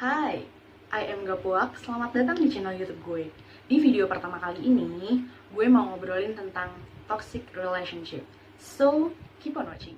Hai, I am Gapuak, selamat datang di channel YouTube gue. Di video pertama kali ini, gue mau ngobrolin tentang toxic relationship. So, keep on watching.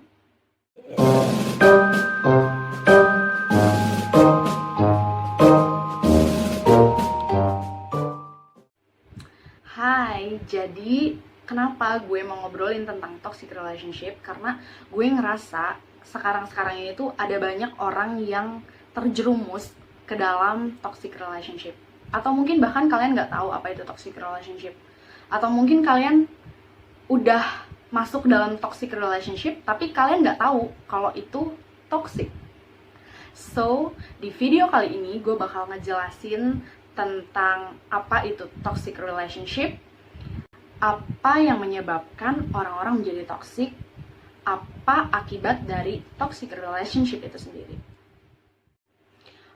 Hai, jadi kenapa gue mau ngobrolin tentang toxic relationship? Karena gue ngerasa sekarang-sekarang ini tuh ada banyak orang yang terjerumus ke dalam toxic relationship. Atau mungkin bahkan kalian nggak tahu apa itu toxic relationship. Atau mungkin kalian udah masuk dalam toxic relationship, tapi kalian nggak tahu kalau itu toxic. So, di video kali ini gue bakal ngejelasin tentang apa itu toxic relationship, apa yang menyebabkan orang-orang menjadi toxic, apa akibat dari toxic relationship itu sendiri.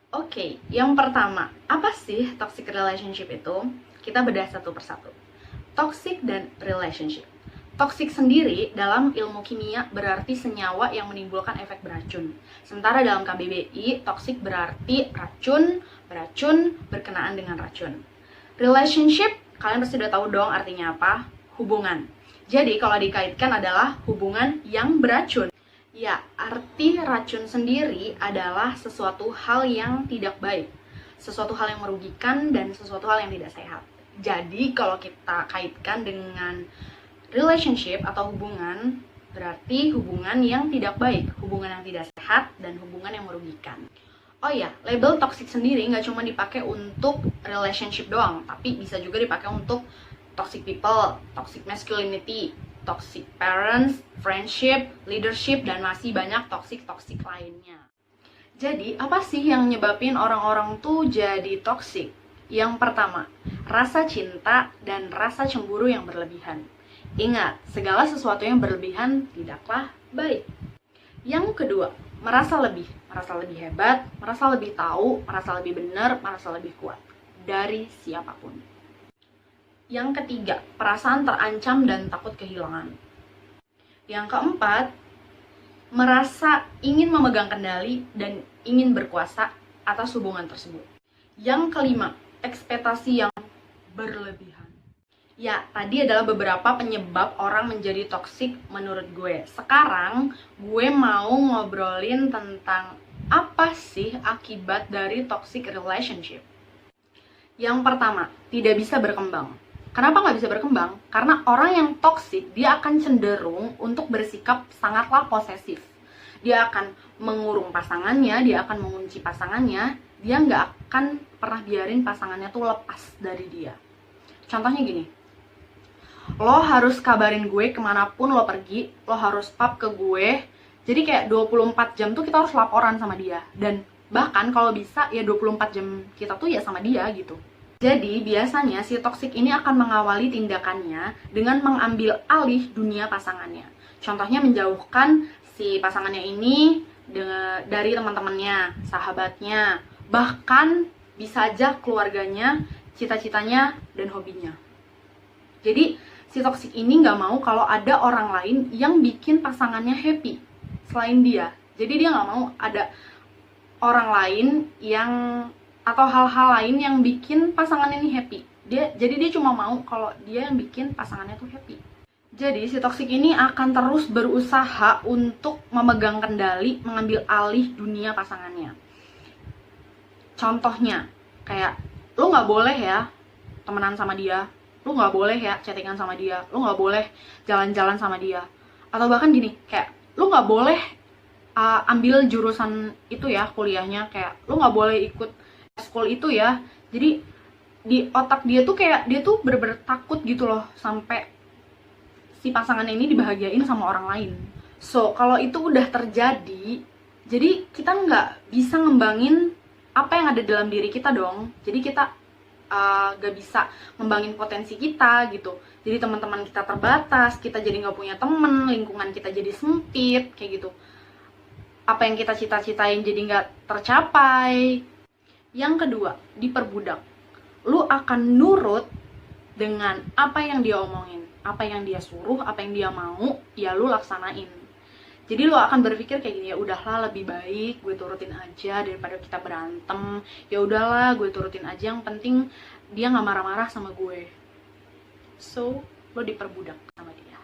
Oke, yang pertama, apa sih toxic relationship itu? Kita bedah satu persatu. Toxic dan relationship. Toxic sendiri dalam ilmu kimia berarti senyawa yang menimbulkan efek beracun. Sementara dalam KBBI, toxic berarti racun, beracun, berkenaan dengan racun. Relationship, kalian pasti udah tahu dong artinya apa? Hubungan. Jadi kalau dikaitkan adalah hubungan yang beracun. Ya, arti racun sendiri adalah sesuatu hal yang tidak baik, sesuatu hal yang merugikan, dan sesuatu hal yang tidak sehat. Jadi, kalau kita kaitkan dengan relationship atau hubungan, berarti hubungan yang tidak baik, hubungan yang tidak sehat, dan hubungan yang merugikan. Oh ya, label toxic sendiri nggak cuma dipakai untuk relationship doang, tapi bisa juga dipakai untuk toxic people, toxic masculinity, toxic parents, friendship, leadership, dan masih banyak toxic lainnya. Jadi, apa sih yang nyebabin orang-orang tuh jadi toxic? Yang pertama, rasa cinta dan rasa cemburu yang berlebihan. Ingat, segala sesuatu yang berlebihan tidaklah baik. Yang kedua, merasa lebih hebat, merasa lebih tahu, merasa lebih benar, merasa lebih kuat dari siapapun. Yang ketiga, perasaan terancam dan takut kehilangan. Yang keempat, merasa ingin memegang kendali dan ingin berkuasa atas hubungan tersebut. Yang kelima, ekspektasi yang berlebihan. Ya, tadi adalah beberapa penyebab orang menjadi toksik menurut gue. Sekarang, gue mau ngobrolin tentang apa sih akibat dari toxic relationship. Yang pertama, tidak bisa berkembang. Kenapa nggak bisa berkembang? Karena orang yang toksik, dia akan cenderung untuk bersikap sangatlah posesif. Dia akan mengurung pasangannya, dia akan mengunci pasangannya, dia nggak akan pernah biarin pasangannya tuh lepas dari dia. Contohnya gini, lo harus kabarin gue kemanapun lo pergi, lo harus pap ke gue, jadi kayak 24 jam tuh kita harus laporan sama dia. Dan bahkan kalau bisa ya 24 jam kita tuh ya sama dia gitu. Jadi biasanya si toksik ini akan mengawali tindakannya dengan mengambil alih dunia pasangannya. Contohnya menjauhkan si pasangannya ini dari teman-temannya, sahabatnya, bahkan bisa aja keluarganya, cita-citanya, dan hobinya. Jadi si toksik ini nggak mau kalau ada orang lain yang bikin pasangannya happy selain dia. Jadi dia nggak mau ada orang lain yang atau hal-hal lain yang bikin pasangan ini happy. Jadi dia cuma mau kalau dia yang bikin pasangannya tuh happy. Jadi si toksik ini akan terus berusaha untuk memegang kendali, mengambil alih dunia pasangannya. Contohnya, kayak lu nggak boleh ya temenan sama dia, lu nggak boleh ya chattingan sama dia, lu nggak boleh jalan-jalan sama dia. Atau bahkan gini, kayak lu nggak boleh ambil jurusan itu ya kuliahnya, kayak lu nggak boleh ikut school itu ya. Jadi di otak dia tuh kayak dia tuh bener-bener takut gitu loh sampai si pasangannya ini dibahagiain sama orang lain. So kalau itu udah terjadi, jadi kita nggak bisa ngembangin apa yang ada dalam diri kita dong. Jadi kita gak bisa ngembangin potensi kita gitu. Jadi teman-teman kita terbatas, kita jadi nggak punya temen, lingkungan kita jadi sempit kayak gitu. Apa yang kita cita-citain jadi nggak tercapai. Yang kedua, diperbudak. Lu akan nurut dengan apa yang dia omongin, apa yang dia suruh, apa yang dia mau, ya lu laksanain. Jadi lo akan berpikir kayak gini, ya udahlah lebih baik gue turutin aja daripada kita berantem. Ya udahlah gue turutin aja, yang penting dia nggak marah-marah sama gue. So lo diperbudak sama dia.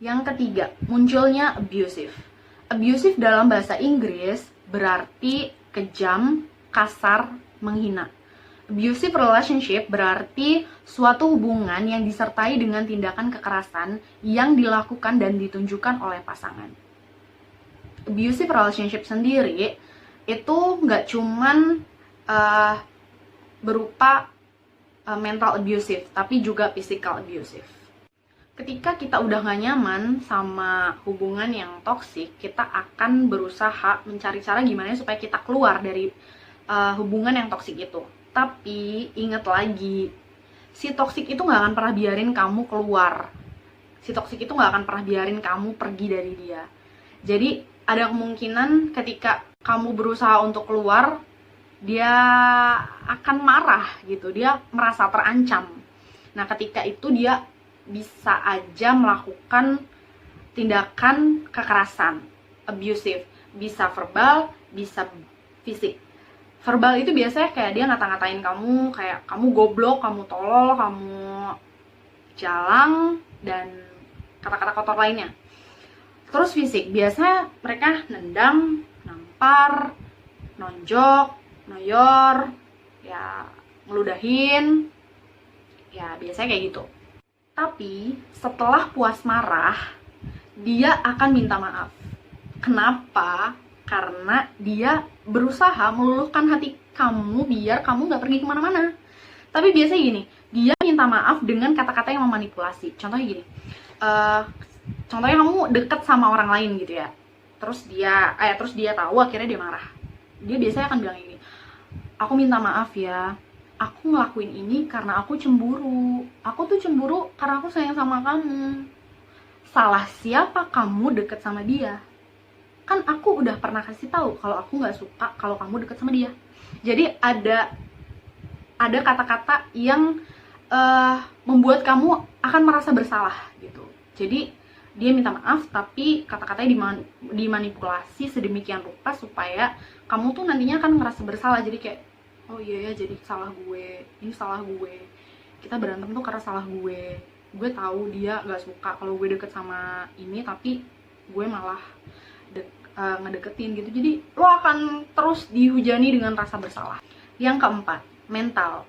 Yang ketiga, munculnya abusive. Abusive dalam bahasa Inggris berarti kejam, kasar, menghina. Abusive relationship berarti suatu hubungan yang disertai dengan tindakan kekerasan yang dilakukan dan ditunjukkan oleh pasangan. Abusive relationship sendiri itu nggak cuman berupa mental abusive, tapi juga physical abusive. Ketika kita udah gak nyaman sama hubungan yang toksik, kita akan berusaha mencari cara gimana supaya kita keluar dari hubungan yang toksik itu. Tapi ingat lagi, si toksik itu gak akan pernah biarin kamu keluar. Si toksik itu gak akan pernah biarin kamu pergi dari dia. Jadi ada kemungkinan ketika kamu berusaha untuk keluar, dia akan marah gitu, dia merasa terancam. Nah ketika itu dia bisa aja melakukan tindakan kekerasan, abusive, bisa verbal, bisa fisik. Verbal itu biasanya kayak dia ngata-ngatain kamu, kayak kamu goblok, kamu tolol, kamu jalang, dan kata-kata kotor lainnya. Terus fisik, biasanya mereka nendang, nampar, nonjok, noyor, ya ngeludahin, ya biasanya kayak gitu. Tapi setelah puas marah, dia akan minta maaf. Kenapa? Karena dia berusaha meluluhkan hati kamu biar kamu gak pergi kemana-mana. Tapi biasanya gini, dia minta maaf dengan kata-kata yang memanipulasi. Contohnya gini, contohnya kamu deket sama orang lain gitu ya, terus dia tahu, akhirnya dia marah. Dia biasanya akan bilang gini, aku minta maaf ya, aku ngelakuin ini karena aku cemburu. Aku tuh cemburu karena aku sayang sama kamu. Salah siapa kamu deket sama dia? Kan aku udah pernah kasih tahu kalau aku nggak suka kalau kamu deket sama dia. Jadi ada kata-kata yang membuat kamu akan merasa bersalah gitu. Jadi dia minta maaf, tapi kata-katanya dimanipulasi sedemikian rupa supaya kamu tuh nantinya akan ngerasa bersalah. Jadi kayak, oh iya ya, jadi salah gue, ini salah gue, kita berantem tuh karena salah gue tahu dia nggak suka kalau gue deket sama ini, tapi gue malah ngedeketin gitu. Jadi lo akan terus dihujani dengan rasa bersalah. Yang keempat, mental.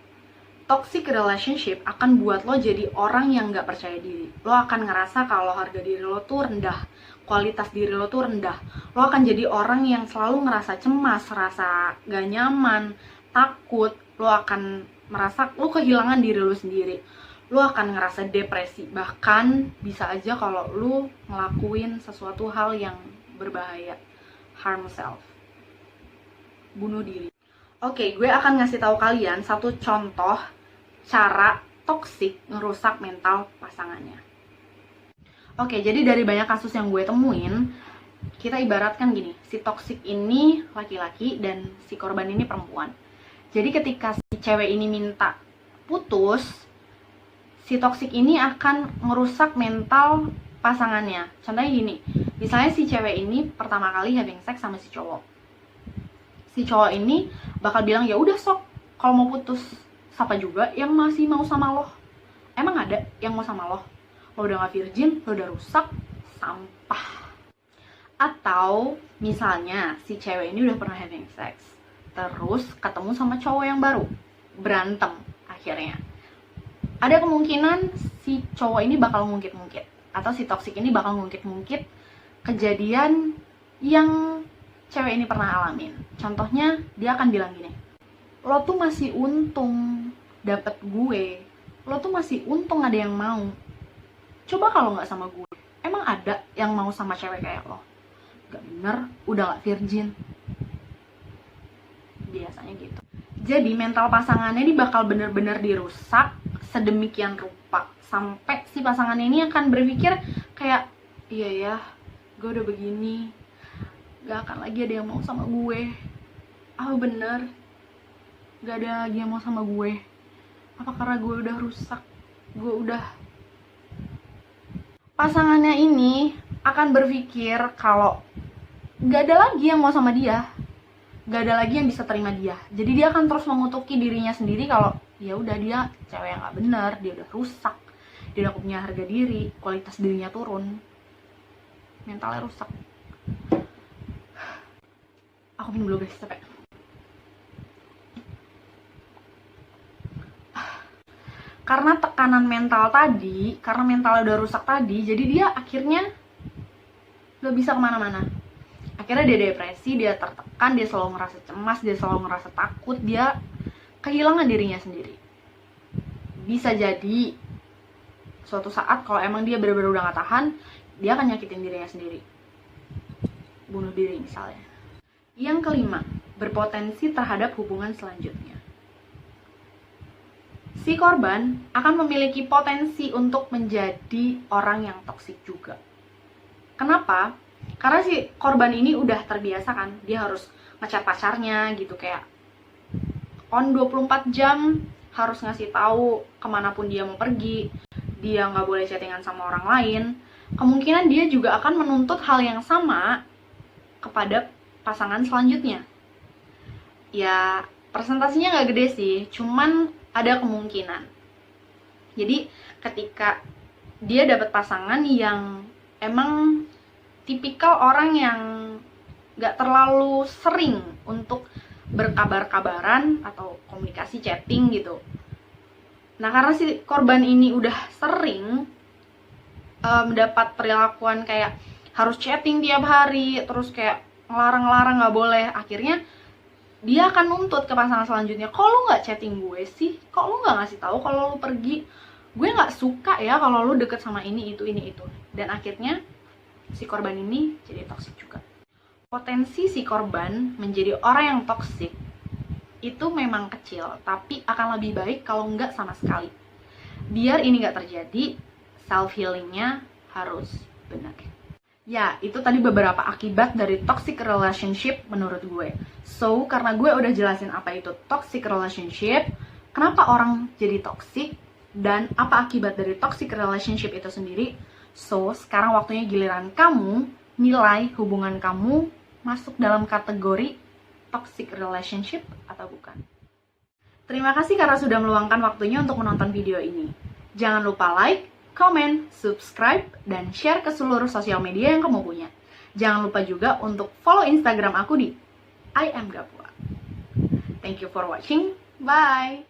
Toxic relationship akan buat lo jadi orang yang gak percaya diri. Lo akan ngerasa kalau harga diri lo tuh rendah, kualitas diri lo tuh rendah. Lo akan jadi orang yang selalu ngerasa cemas, rasa gak nyaman, takut. Lo akan merasa lo kehilangan diri lo sendiri. Lo akan ngerasa depresi. Bahkan bisa aja kalau lo ngelakuin sesuatu hal yang berbahaya, harm self, bunuh diri. Oke, gue akan ngasih tahu kalian satu contoh cara toksik ngerusak mental pasangannya. Oke, jadi dari banyak kasus yang gue temuin, kita ibaratkan gini, si toksik ini laki-laki dan si korban ini perempuan. Jadi ketika si cewek ini minta putus, si toksik ini akan ngerusak mental pasangannya. Contohnya gini, misalnya si cewek ini pertama kali having sex sama si cowok. Si cowok ini bakal bilang, ya udah sok, kalau mau putus, siapa juga yang masih mau sama lo? Emang ada yang mau sama lo? Lo udah gak virgin, lo udah rusak, sampah. Atau misalnya si cewek ini udah pernah having sex, terus ketemu sama cowok yang baru, berantem akhirnya. Ada kemungkinan si cowok ini bakal ngungkit-ngungkit, atau si toksik ini bakal ngungkit-ngungkit kejadian yang cewek ini pernah alamin. Contohnya, dia akan bilang gini, lo tuh masih untung dapet gue, lo tuh masih untung ada yang mau. Coba kalau gak sama gue, emang ada yang mau sama cewek kayak lo? Gak bener, udah gak virgin. Biasanya gitu. Jadi mental pasangannya ini bakal bener-bener dirusak sedemikian rupa, sampai si pasangan ini akan berpikir kayak, iya ya, gue udah begini, gak akan lagi ada yang mau sama gue. Oh bener, gak ada lagi yang mau sama gue. Apa karena gue udah rusak, gue udah. Pasangannya ini akan berpikir kalau gak ada lagi yang mau sama dia, gak ada lagi yang bisa terima dia. Jadi dia akan terus mengutuki dirinya sendiri kalau ya udah dia cewek yang gak bener, dia udah rusak, dia udah punya harga diri, kualitas dirinya turun, mentalnya rusak. Aku minum dulu guys, capek. Karena tekanan mental tadi, karena mentalnya udah rusak tadi, jadi dia akhirnya gak bisa kemana-mana. Akhirnya dia depresi, dia tertekan, dia selalu ngerasa cemas, dia selalu ngerasa takut, dia kehilangan dirinya sendiri. Bisa jadi suatu saat kalau emang dia benar-benar udah gak tahan, dia akan nyakitin dirinya sendiri, bunuh diri misalnya. Yang kelima, berpotensi terhadap hubungan selanjutnya. Si korban akan memiliki potensi untuk menjadi orang yang toksik juga. Kenapa? Karena si korban ini udah terbiasa kan, dia harus ngechat pacarnya gitu, kayak on 24 jam harus ngasih tahu kemanapun dia mau pergi, dia nggak boleh chattingan sama orang lain. Kemungkinan dia juga akan menuntut hal yang sama kepada pasangan selanjutnya. Ya, presentasinya nggak gede sih, cuman ada kemungkinan. Jadi ketika dia dapat pasangan yang emang tipikal orang yang gak terlalu sering untuk berkabar-kabaran atau komunikasi chatting gitu. Nah, karena si korban ini udah sering mendapat perilakuan kayak harus chatting tiap hari, terus kayak ngelarang-larang gak boleh, akhirnya dia akan nuntut ke pasangan selanjutnya, kok lu gak chatting gue sih? Kok lu gak ngasih tahu kalau lu pergi? Gue gak suka ya kalau lu deket sama ini, itu. Dan akhirnya si korban ini jadi toksik juga. Potensi si korban menjadi orang yang toksik itu memang kecil, tapi akan lebih baik kalau nggak sama sekali. Biar ini nggak terjadi, self healingnya harus benar. Ya, itu tadi beberapa akibat dari toxic relationship menurut gue. So, karena gue udah jelasin apa itu toxic relationship, kenapa orang jadi toxic, dan apa akibat dari toxic relationship itu sendiri. So, sekarang waktunya giliran kamu nilai hubungan kamu masuk dalam kategori toxic relationship atau bukan. Terima kasih karena sudah meluangkan waktunya untuk menonton video ini. Jangan lupa like, comment, subscribe, dan share ke seluruh sosial media yang kamu punya. Jangan lupa juga untuk follow Instagram aku di I am Gapua. Thank you for watching. Bye!